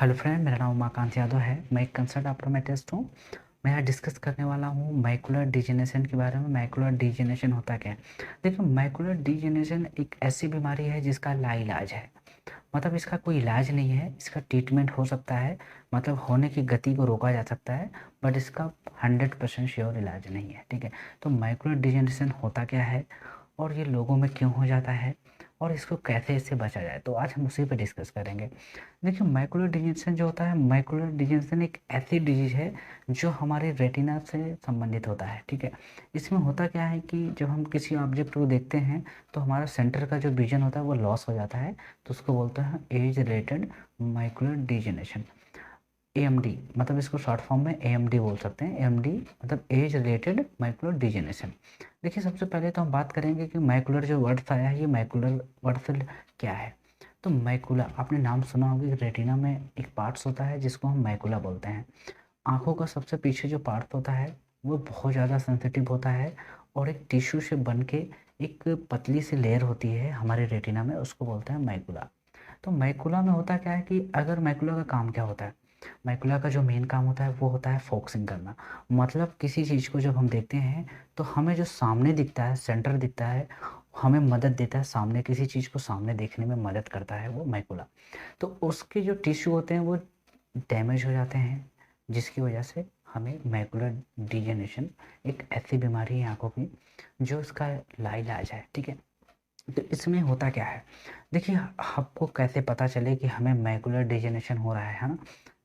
Hello friend, मेरा नाम उमाकांत यादव है। मैं एक कंसल्ट ऑप्टोमेट्रिस्ट हूँ। मैं यहाँ डिस्कस करने वाला हूँ मैकुलर डिजेनरेशन के बारे में। मैकुलर डिजेनरेशन होता क्या है? देखिए, मैकुलर डिजेनरेशन एक ऐसी बीमारी है जिसका लाइलाज है। मतलब इसका कोई इलाज नहीं है, इसका ट्रीटमेंट हो सकता है, मतलब होने की गति को रोका जा सकता है, बट इसका 100% श्योर इलाज नहीं है। ठीक है, तो मैकुलर डिजेनरेशन होता क्या है और ये लोगों में क्यों हो जाता है और इसको कैसे इससे बचा जाए, तो आज हम उसी पर डिस्कस करेंगे। देखिए, मैकुलर डिजीनेशन जो होता है, मैकुलर डिजीनेशन एक ऐसी डिजीज है जो हमारे रेटिना से संबंधित होता है। ठीक है, इसमें होता क्या है कि जब हम किसी ऑब्जेक्ट को देखते हैं तो हमारा सेंटर का जो विजन होता है वो लॉस हो जाता है, तो उसको बोलते हैं एज रिलेटेड मैकुलर डिजीनेशन, एएमडी। मतलब इसको शॉर्ट फॉर्म में एएमडी बोल सकते हैं। एएमडी मतलब एज रिलेटेड मैकुलर डिजीनेशन। देखिए, सबसे पहले तो हम बात करेंगे कि मैकुलर जो वर्ड्स आया है, ये मैकुलर वर्ड्स क्या है। तो मैकुला, आपने नाम सुना होगा कि रेटिना में एक पार्ट्स होता है जिसको हम मैकुला बोलते हैं। आँखों का सबसे पीछे जो पार्ट होता है वो बहुत ज़्यादा सेंसिटिव होता है और एक टिश्यू से बन के एक पतली सी लेयर होती है हमारे रेटिना में, उसको बोलते हैं मैकुला। तो मैकुला में होता क्या है कि अगर मैकुला का काम क्या होता है, मैकुला का जो मेन काम होता है वो होता है फोकसिंग करना। मतलब किसी चीज़ को जब हम देखते हैं तो हमें जो सामने दिखता है, सेंटर दिखता है, हमें मदद देता है, सामने किसी चीज़ को सामने देखने में मदद करता है वो मैकुला। तो उसके जो टिश्यू होते हैं वो डैमेज हो जाते हैं, जिसकी वजह से हमें मैकुलर डिजेनरेशन, एक ऐसी बीमारी है आँखों की जो इसका लाइलाज है। ठीक है, तो इसमें होता क्या है, देखिए आपको कैसे पता चले कि हमें मैकुलर डिजेनरेशन हो रहा है ना।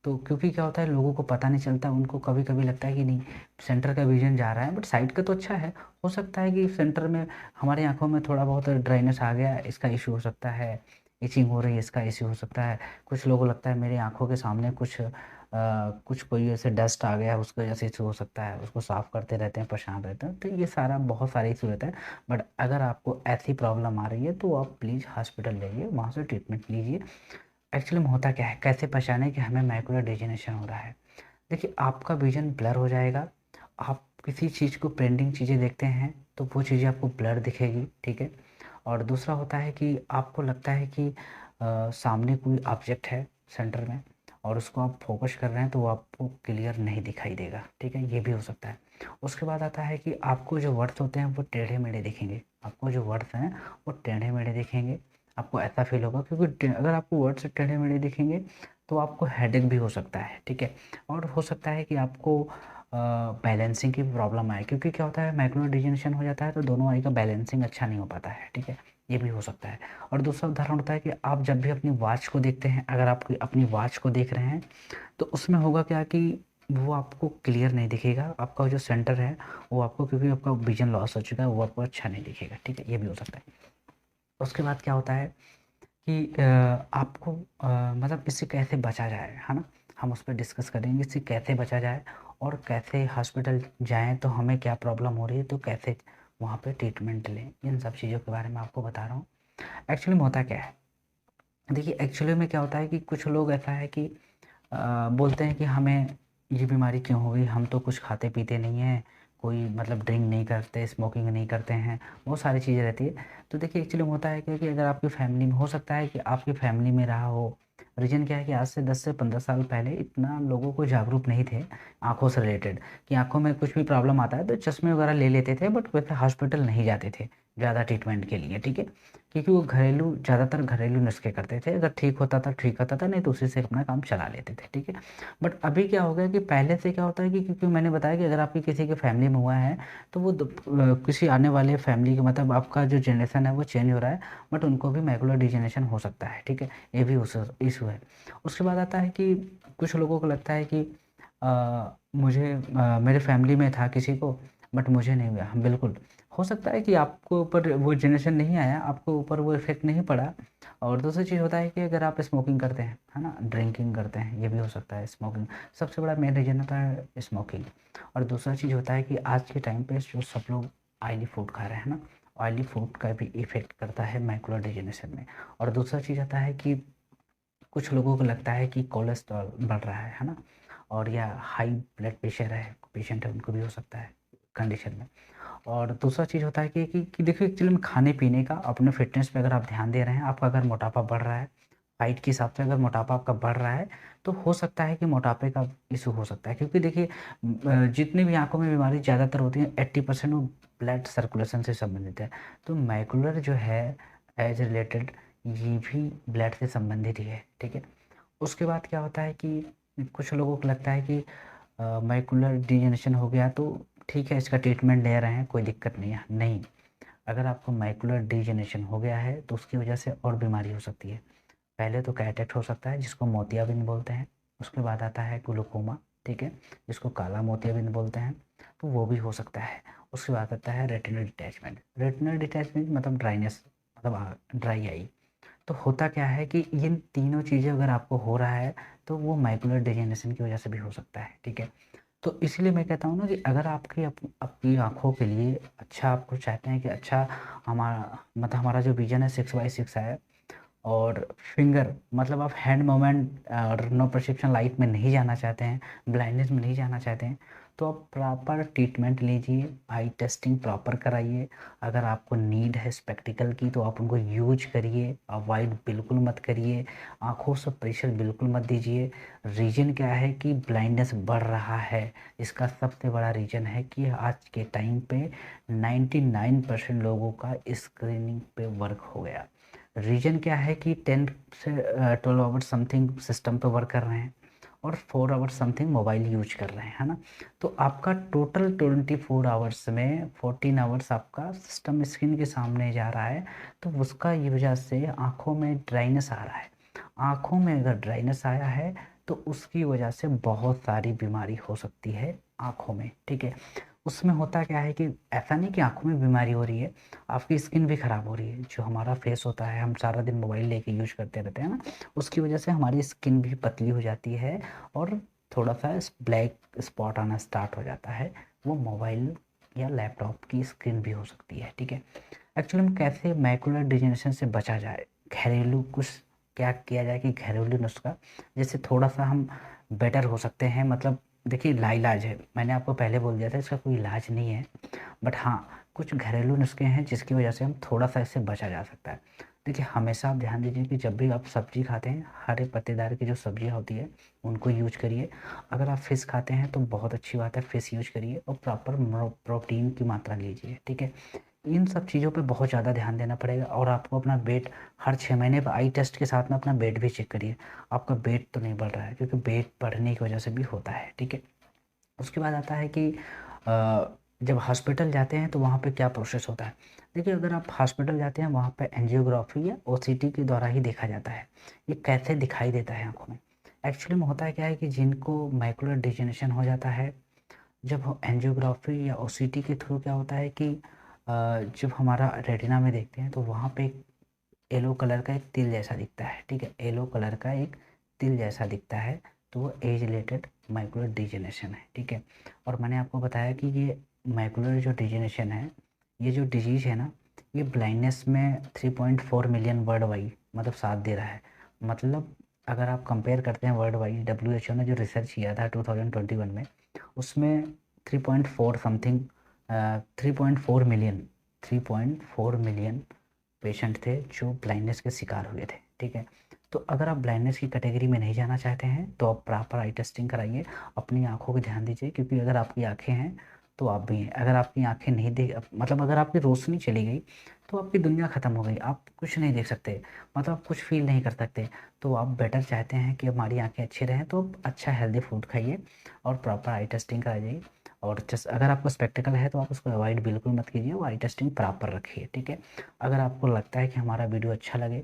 तो क्योंकि क्या होता है, लोगों को पता नहीं चलता, उनको कभी कभी लगता है कि नहीं सेंटर का विजन जा रहा है, बट साइड का तो अच्छा है। हो सकता है कि सेंटर में हमारी आंखों में थोड़ा बहुत ड्राइनेस आ गया, इसका इशू हो सकता है, इचिंग हो रही है, इसका इशू हो सकता है। कुछ लोगों को लगता है मेरी आंखों के सामने कुछ कोई ऐसे डस्ट आ गया है, उसकी वजह से इशू हो सकता है, उसको साफ़ करते रहते हैं, परेशान रहते हैं, तो ये सारा बहुत सारे इशू रहता है। बट अगर आपको ऐसी प्रॉब्लम आ रही है तो आप प्लीज़ हॉस्पिटल जाइए, वहाँ से ट्रीटमेंट लीजिए। एक्चुअली में होता क्या है, कैसे पहचानें कि हमें मैकुलर डिजेनरेशन हो रहा है? देखिए, आपका विज़न ब्लर हो जाएगा। आप किसी चीज़ को पेंडिंग चीज़ें देखते हैं तो वो चीज़ें आपको ब्लर दिखेगी। ठीक है, और दूसरा होता है कि आपको लगता है कि सामने कोई ऑब्जेक्ट है सेंटर में और उसको आप फोकस कर रहे हैं तो वो आपको क्लियर नहीं दिखाई देगा। ठीक है, ये भी हो सकता है। उसके बाद आता है कि आपको जो वर्ड्स होते हैं वो टेढ़े मेढ़े दिखेंगे। आपको जो वर्ड्स हैं वो टेढ़े मेढ़े दिखेंगे, आपको ऐसा फील होगा, क्योंकि अगर आपको वर्ड्स टेढ़े मेढ़े दिखेंगे तो आपको हेडेक भी हो सकता है। ठीक है, और हो सकता है कि आपको बैलेंसिंग की प्रॉब्लम आए, क्योंकि क्या होता है मैकुलर डिजेनरेशन हो जाता है तो दोनों आई का बैलेंसिंग अच्छा नहीं हो पाता है। ठीक है, ये भी हो सकता है। और दूसरा उदाहरण होता है कि आप जब भी अपनी वॉच को देखते हैं, अगर आप अपनी वॉच को देख रहे हैं तो उसमें होगा क्या कि वो आपको क्लियर नहीं दिखेगा, आपका जो सेंटर है वो आपको, क्योंकि आपका विजन लॉस हो चुका है, वो आपको अच्छा नहीं दिखेगा। ठीक है, ये भी हो सकता है। उसके बाद क्या होता है कि आपको मतलब इससे कैसे बचा जाए, है ना, हम उस पर डिस्कस करेंगे इससे कैसे बचा जाए और कैसे हॉस्पिटल जाएं, तो हमें क्या प्रॉब्लम हो रही है तो कैसे वहाँ पे ट्रीटमेंट लें, इन सब चीज़ों के बारे में आपको बता रहा हूँ। एक्चुअली में होता क्या है, देखिए एक्चुअली में क्या होता है कि कुछ लोग ऐसा है कि बोलते हैं कि हमें ये बीमारी क्यों हो गई, हम तो कुछ खाते पीते नहीं हैं, कोई मतलब ड्रिंक नहीं करते, स्मोकिंग नहीं करते हैं, बहुत सारी चीज़ें रहती है। तो देखिए एक्चुअली में होता है कि अगर आपकी फैमिली में, हो सकता है कि आपकी फैमिली में रहा हो। रीज़न क्या है कि आज से 10 से 15 साल पहले इतना लोगों को जागरूक नहीं थे आँखों से रिलेटेड, कि आँखों में कुछ भी प्रॉब्लम आता है तो चश्मे वगैरह ले लेते थे, बट वैसे हॉस्पिटल नहीं जाते थे ज़्यादा ट्रीटमेंट के लिए। ठीक है, क्योंकि वो ज़्यादातर घरेलू नुस्खे करते थे, अगर ठीक होता था ठीक होता था, नहीं तो उसी से अपना काम चला लेते थे। ठीक है, बट अभी क्या हो गया कि पहले से क्या होता है कि, क्योंकि मैंने बताया कि अगर आपकी किसी के फैमिली में हुआ है तो वो किसी आने वाले फैमिली के, मतलब आपका जो जनरेशन है वो चेंज हो रहा है, बट उनको भी मैकुलर डिजेनरेशन हो सकता है। ठीक है, ये भी इशू है। उसके बाद आता है कि कुछ लोगों को लगता है कि मेरे फैमिली में था किसी को, बट मुझे नहीं हुआ। हाँ, बिल्कुल हो सकता है कि आपको ऊपर वो जनरेशन नहीं आया, आपको ऊपर वो इफ़ेक्ट नहीं पड़ा। और दूसरी चीज़ होता है कि अगर आप स्मोकिंग करते हैं, है ना, ड्रिंकिंग करते हैं, ये भी हो सकता है। स्मोकिंग सबसे बड़ा मेन रीज़न होता है स्मोकिंग। और दूसरा चीज़ होता है कि आज के टाइम पे जो सब लोग ऑयली फूड खा रहे हैं ना, ऑयली फूड का भी इफ़ेक्ट करता है मैकुलर डिजेनरेशन में। और दूसरा चीज़ आता है कि कुछ लोगों को लगता है कि कोलेस्ट्रॉल बढ़ रहा है ना, और या हाई ब्लड प्रेशर है, पेशेंट है, उनको भी हो सकता है कंडीशन में। और दूसरा चीज़ होता है कि देखिए एक्चुअली में खाने पीने का, अपने फिटनेस पे अगर आप ध्यान दे रहे हैं, आपका अगर मोटापा बढ़ रहा है, हाइट के हिसाब से अगर मोटापा आपका बढ़ रहा है तो हो सकता है कि मोटापे का इशू हो सकता है, क्योंकि देखिए जितनी भी आंखों में बीमारी ज़्यादातर होती है 80% वो ब्लड सर्कुलेशन से संबंधित है। तो मैकुलर जो है एज रिलेटेड ये भी ब्लड से संबंधित ही है, ठीक है। उसके बाद क्या होता है कि कुछ लोगों को लगता है कि मैकुलर डिजेनरेशन हो गया तो ठीक है, इसका ट्रीटमेंट ले रहे हैं, कोई दिक्कत नहीं है। नहीं, अगर आपको मैकुलर डिजेनरेशन हो गया है तो उसकी वजह से और बीमारी हो सकती है। पहले तो कैटरेक्ट हो सकता है जिसको मोतियाबिंद बोलते हैं, उसके बाद आता है ग्लूकोमा, ठीक है, जिसको काला मोतियाबिंद बोलते हैं, तो वो भी हो सकता है। उसके बाद आता है रेटिनल डिटैचमेंट। रेटिनल डिटैचमेंट मतलब ड्राइनेस, मतलब ड्राई आई। तो होता क्या है कि इन तीनों चीज़ें अगर आपको हो रहा है तो वो मैकुलर डिजेनरेशन की वजह से भी हो सकता है, ठीक है। तो इसलिए मैं कहता हूँ ना कि अगर आपकी आपकी आँखों के लिए अच्छा, आपको चाहते हैं कि अच्छा हमारा मतलब हमारा जो विज़न है 6/6 है, और फिंगर मतलब आप हैंड मूवमेंट और नो प्रिस्क्रिप्शन लाइट में नहीं जाना चाहते हैं, ब्लाइंडनेस में नहीं जाना चाहते हैं, तो आप प्रॉपर ट्रीटमेंट लीजिए, आई टेस्टिंग प्रॉपर कराइए। अगर आपको नीड है स्पेक्टिकल की तो आप उनको यूज करिए, अवॉइड बिल्कुल मत करिए, आँखों से प्रेशर बिल्कुल मत दीजिए। रीज़न क्या है कि ब्लाइंडनेस बढ़ रहा है, इसका सबसे बड़ा रीज़न है कि आज के टाइम पे 99% लोगों का स्क्रीनिंग पे वर्क हो गया। रीजन क्या है कि 10 से 12 आवर्स समथिंग सिस्टम पे वर्क कर रहे हैं और 4 आवर्स समथिंग मोबाइल यूज कर रहे हैं, है ना। तो आपका टोटल 24 आवर्स में 14 आवर्स आपका सिस्टम स्क्रीन के सामने जा रहा है, तो उसका ये वजह से आँखों में ड्राइनेस आ रहा है। आँखों में अगर ड्राइनेस आया है तो उसकी वजह से बहुत सारी बीमारी हो सकती है आँखों में, ठीक है। उसमें होता क्या है कि ऐसा नहीं कि आँखों में बीमारी हो रही है, आपकी स्किन भी ख़राब हो रही है। जो हमारा फेस होता है, हम सारा दिन मोबाइल लेके यूज करते रहते हैं ना, उसकी वजह से हमारी स्किन भी पतली हो जाती है और थोड़ा सा ब्लैक स्पॉट आना स्टार्ट हो जाता है। वो मोबाइल या लैपटॉप की स्क्रीन भी हो सकती है, ठीक है। एक्चुअली में कैसे मैकुलर डिजेनरेशन से बचा जाए, घरेलू कुछ क्या किया जाए कि घरेलू नुस्खा जैसे थोड़ा सा हम बेटर हो सकते हैं। मतलब देखिए लाइलाज है, मैंने आपको पहले बोल दिया था इसका कोई इलाज नहीं है, बट हाँ कुछ घरेलू नुस्खे हैं जिसकी वजह से हम थोड़ा सा इससे बचा जा सकता है। देखिए हमेशा आप ध्यान दीजिए कि जब भी आप सब्जी खाते हैं, हरे पत्तेदार की जो सब्जियां होती है उनको यूज करिए। अगर आप फिश खाते हैं तो बहुत अच्छी बात है, फिश यूज करिए और प्रॉपर प्रोटीन की मात्रा लीजिए, ठीक है। इन सब चीज़ों पे बहुत ज़्यादा ध्यान देना पड़ेगा। और आपको अपना वेट हर 6 महीने पर आई टेस्ट के साथ में अपना वेट भी चेक करिए, आपका वेट तो नहीं बढ़ रहा है, क्योंकि वेट बढ़ने की वजह से भी होता है, ठीक है। उसके बाद आता है कि जब हॉस्पिटल जाते हैं तो वहाँ पे क्या प्रोसेस होता है। देखिए अगर आप हॉस्पिटल जाते हैं वहाँ पे एंजियोग्राफी या ओसीटी के द्वारा ही देखा जाता है ये कैसे दिखाई देता है आँखों में। एक्चुअली में होता है क्या है कि जिनको मैकुलर डिजेनरेशन हो जाता है, जब एंजियोग्राफी या ओसीटी के थ्रू क्या होता है कि जब हमारा रेटिना में देखते हैं तो वहाँ पे एक येलो कलर का एक तिल जैसा दिखता है, ठीक है, येलो कलर का एक तिल जैसा दिखता है, तो वो एज रिलेटेड मैकुलर डिजेनरेशन है, ठीक है। और मैंने आपको बताया कि ये मैकुलर जो डिजेनरेशन है, ये जो डिजीज़ है ना, ये ब्लाइंडनेस में 3.4 मिलियन वर्ल्ड वाइड मतलब साथ दे रहा है। मतलब अगर आप कंपेयर करते हैं वर्ल्ड वाइड, WHO ने जो रिसर्च किया था 2021 में, उसमें 3.4 समथिंग 3.4 मिलियन पेशेंट थे जो ब्लाइंडनेस के शिकार हुए थे, ठीक है। तो अगर आप ब्लाइंडनेस की कैटेगरी में नहीं जाना चाहते हैं तो आप प्रॉपर आई टेस्टिंग कराइए, अपनी आँखों को ध्यान दीजिए, क्योंकि अगर आपकी आँखें हैं तो आप भी हैं। अगर आपकी आँखें नहीं देख मतलब अगर आपकी रोशनी चली गई तो आपकी दुनिया ख़त्म हो गई, आप कुछ नहीं देख सकते, मतलब आप कुछ फील नहीं कर सकते। तो आप बेटर चाहते हैं कि हमारी आँखें अच्छी रहें तो आप अच्छा हेल्दी फूड खाइए और प्रॉपर आई टेस्टिंग कराइए। और जस्ट अगर आपको स्पेक्टिकल है तो आप उसको अवॉइड बिल्कुल मत कीजिए, वो आई टेस्टिंग प्रॉपर रखिए, ठीक है। अगर आपको लगता है कि हमारा वीडियो अच्छा लगे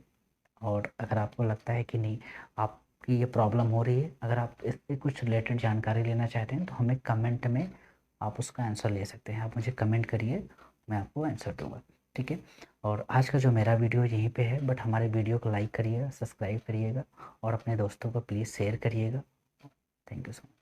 और अगर आपको लगता है कि नहीं आपकी ये प्रॉब्लम हो रही है, अगर आप इससे कुछ रिलेटेड जानकारी लेना चाहते हैं तो हमें कमेंट में आप उसका आंसर ले सकते हैं। आप मुझे कमेंट करिए, मैं आपको आंसर दूंगा, ठीक है। और आज का जो मेरा वीडियो यहीं पे है, बट हमारे वीडियो को लाइक करिएगा, सब्सक्राइब करिएगा और अपने दोस्तों को प्लीज़ शेयर करिएगा। Thank you so much.